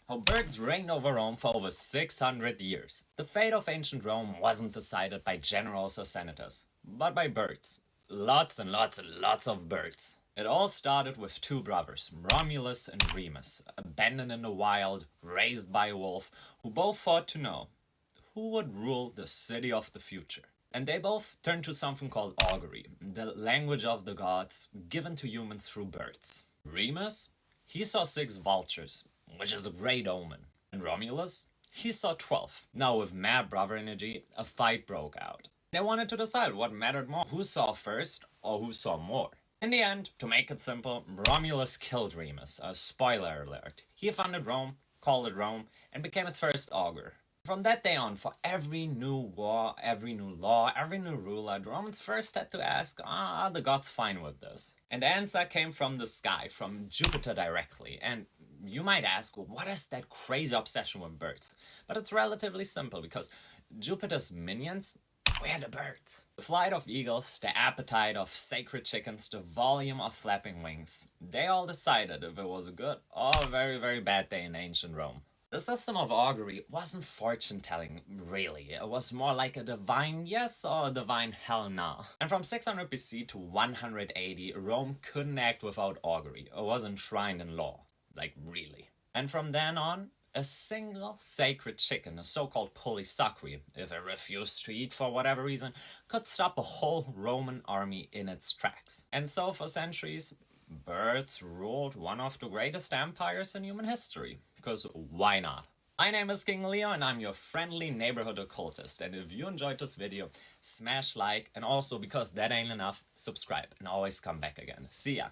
How birds reigned over Rome for over 600 years. The fate of ancient Rome wasn't decided by generals or senators, but by birds. Lots and lots and lots of birds. It all started with two brothers, Romulus and Remus, abandoned in the wild, raised by a wolf, who both fought to know who would rule the city of the future. And they both turned to something called augury, the language of the gods given to humans through birds. Remus, he saw 6 vultures, which is a great omen. And Romulus, he saw 12. Now with mad brother energy, a fight broke out. They wanted to decide what mattered more, who saw first or who saw more. In the end, to make it simple, Romulus killed Remus, a spoiler alert. He founded Rome, called it Rome, and became its first augur. From that day on, for every new war, every new law, every new ruler, the Romans first had to ask, are the gods fine with this? And the answer came from the sky, from Jupiter directly. And you might ask, well, what is that crazy obsession with birds? But it's relatively simple, because Jupiter's minions were the birds. The flight of eagles, the appetite of sacred chickens, the volume of flapping wings. They all decided if it was a good or a very, very bad day in ancient Rome. The system of augury wasn't fortune-telling, really. It was more like a divine yes or a divine hell nah. And from 600 BC to 180, Rome couldn't act without augury. It was enshrined in law. Like, really. And from then on, a single sacred chicken, a so-called polysacri, if it refused to eat for whatever reason, could stop a whole Roman army in its tracks. And so for centuries, birds ruled one of the greatest empires in human history. Because why not? My name is King Leo and I'm your friendly neighborhood occultist, and if you enjoyed this video, smash like, and also because that ain't enough, subscribe and always come back again. See ya!